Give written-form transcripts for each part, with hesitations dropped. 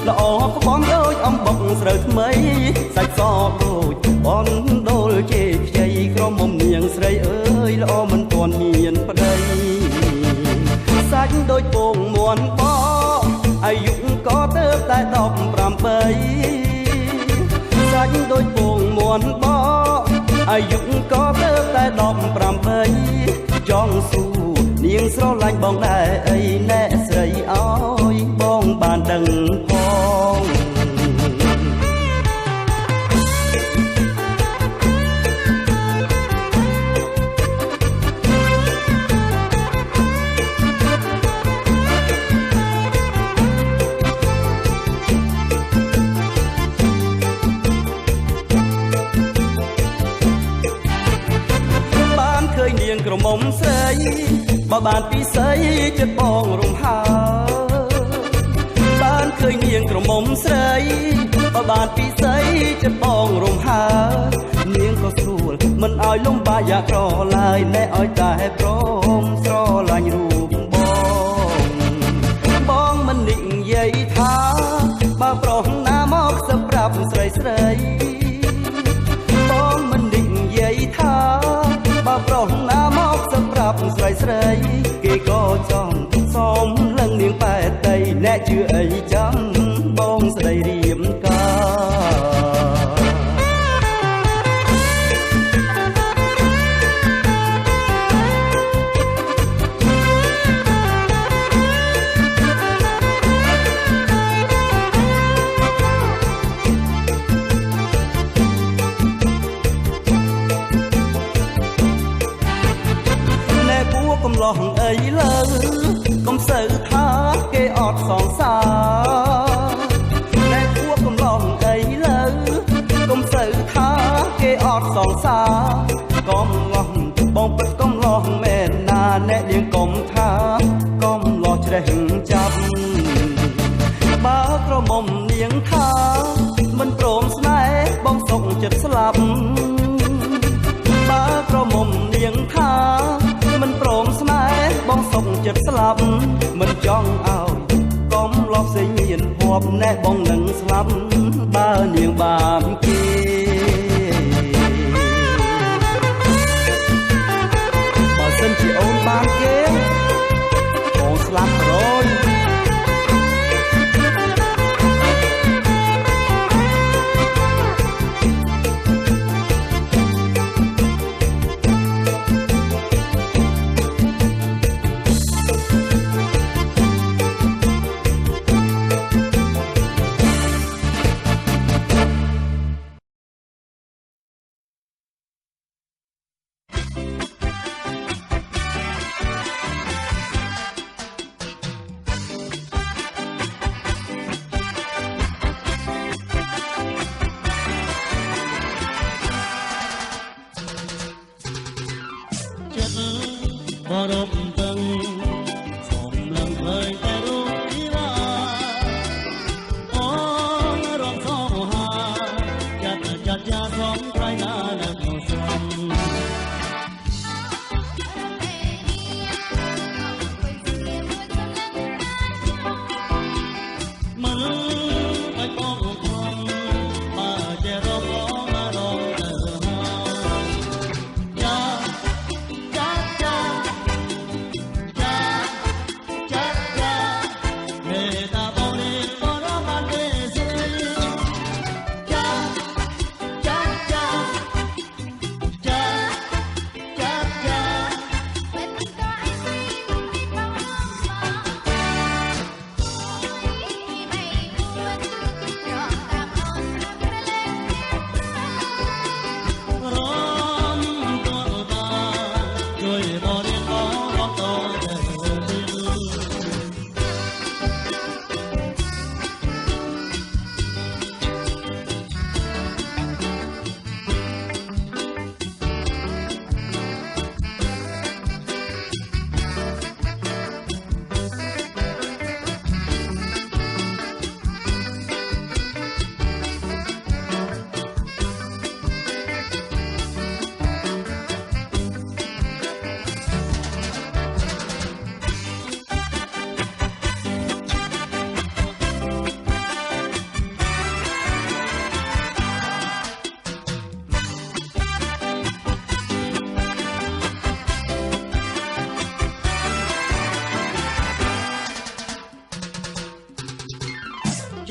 ល្អក្បំដូចអំបុកស្រូវថ្មីសាច់សដូចបនដូលជេខ្ចីក្រមុំនាងស្រីអើយល្អមិនទាន់មានប្តីសាច់ដូចពងមួនបអាយុក៏ទៅតែ18សាច់ដូចពងមួនបអាយុក៏ទៅតែ18ចង់សួរនាងស្រឡាញ់បងដែរអីណែស្រីអើយបងបានដឹងផងនាងក្រមុំស្រីបើបានពីស្រីចិត្តបងរំហើបានឃើញនាងក្រមុំស្រីបើបានពីស្រីចិត្តបងរំហើនាងក៏ស្រួលមិនឲ្យលំបាកយ៉ាក្រឡើយណែឲ្យតែព្រមស្រឡាញ់រូបបងមិននិយាយថាបើប្រុសណាមកសម្រាប់ស្រីស្រីបងមិននិយាយថាបើប្រុសណាមកសម្រាប់ស្រីស្រីគេក៏ចង់សមលឹងនាងបែតដីអ្នកជឿអីចាំបងស្ដីរៀមកាកំឡោះអីលើកុំសូវថាគេអត់សងសាណែពួកកំឡោះអីលើកុំសូវថាគេអត់សងសាកំឡោះបងពិតកំឡោះមែនណាណែនាងកុំថាកំឡោះជ្រេះចាប់បើក្រមុំនាងថាមិនព្រមស្នេហ៍បងសុកចិត្តស្លាប់បើក្រមុំនាងថាមិនព្រមស្នេហ៍បងសុកចិត្តស្លាប់មិនចង់ឲ្យកុំលបផ្សេងមានភ័ព្វណែបងនឹងស្លាប់បើនាងបានគេបើសិនជាអូនបានគេបងស្លាប់រយ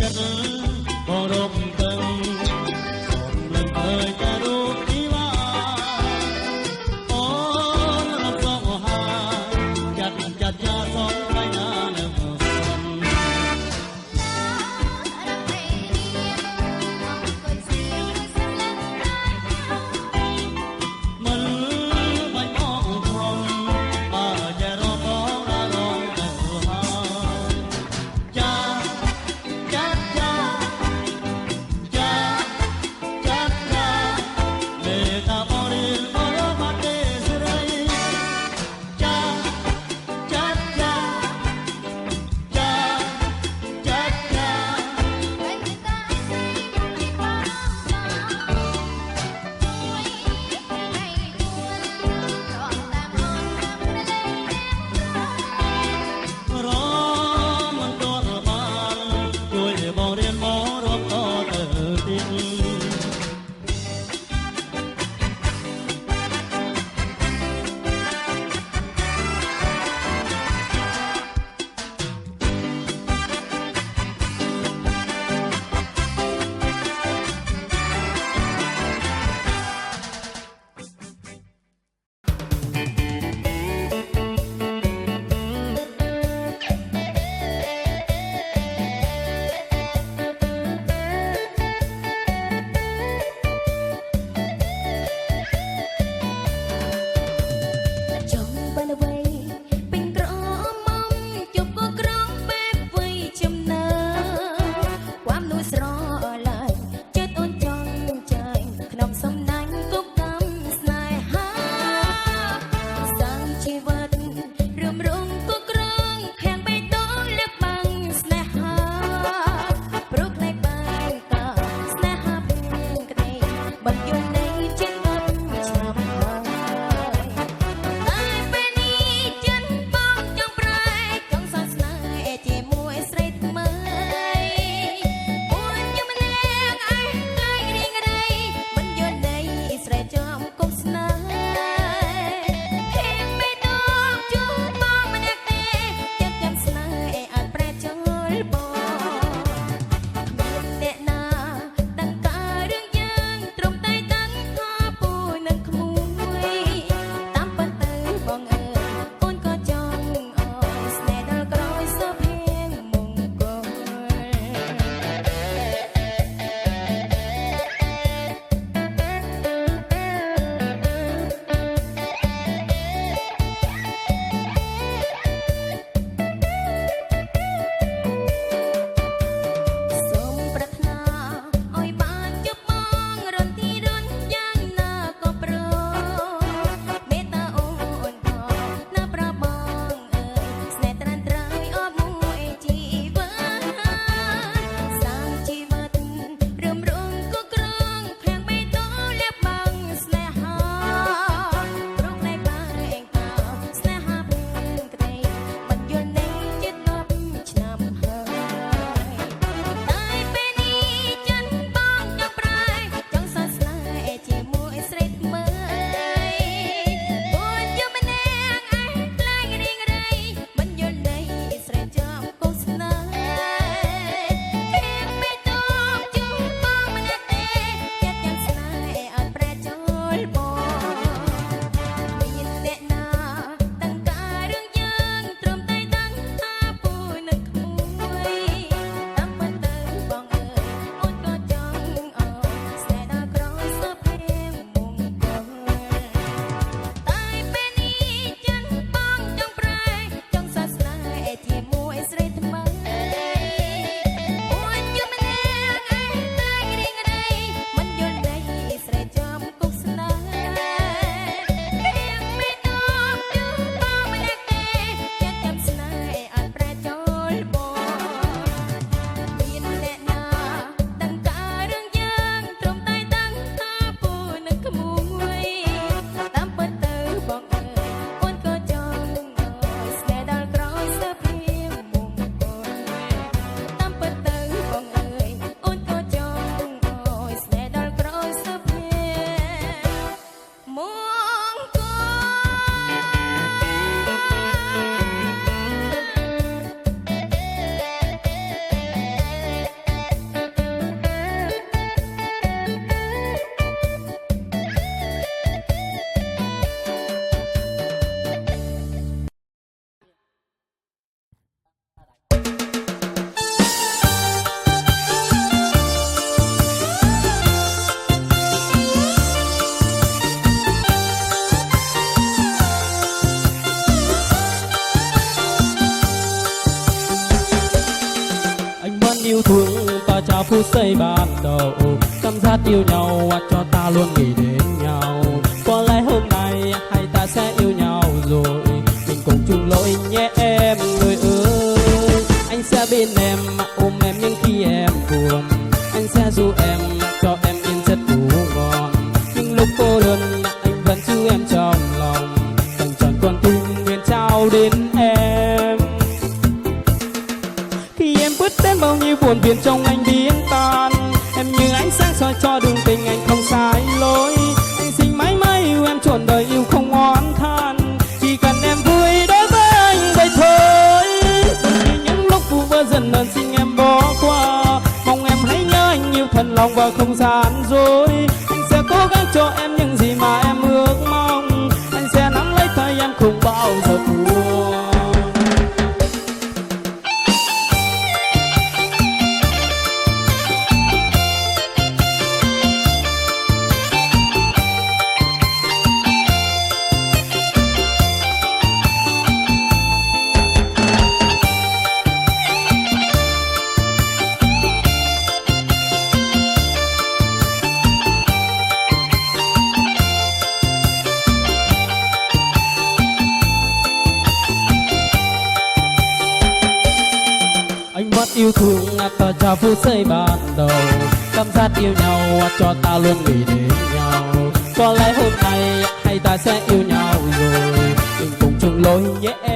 ចិត្តបងរំពឹងសូមលឹងឃើញតែរូបជីវាអូនរំសងហាចាត់ចាសំថ្ងៃណានៅមិនបាច់អងធំបើតែរំបងរំទៅហើយចា yêu thương ta trao phút giây ban đầu, cảm giác yêu nhau cho ta luôn nghĩ đến nhau. Có lẽ hôm nay hai ta sẽ yêu nhau rồi, mình cùng chung lối nhé em người ơi. Anh sẽ bên em ôm em những khi em buồn, anh sẽ du em cho em yên giấc ngủ ngon. Nhưng lúc cô đơn anh vẫn giữ em trong lòng, dành trọn con tim nguyện trao đến em. Khi em bước đến bao nhiêu buồn phiền trong anh biến tan, em như ánh sáng soi cho đường tình anh không sai lối. Anh xin mãi mãi yêu em trọn đời yêu không oán than, chỉ cần em vui đối với anh vậy thôi. Vì những lúc vu vơ dần dần xin em bỏ qua, mong em hãy nhớ anh yêu thật lòng và không gian dối. Anh sẽ cố gắng cho em những gì mà em ước mong, anh sẽ nắm lấy tay em không bao giờ buồn. Anh mất yêu thương ta trao phút giây ban đầu, cảm giác yêu nhau cho ta luôn nghĩ đến nhau. Có lẽ hôm nay hai ta sẽ yêu nhau rồi, mình cùng chung lối nhé em.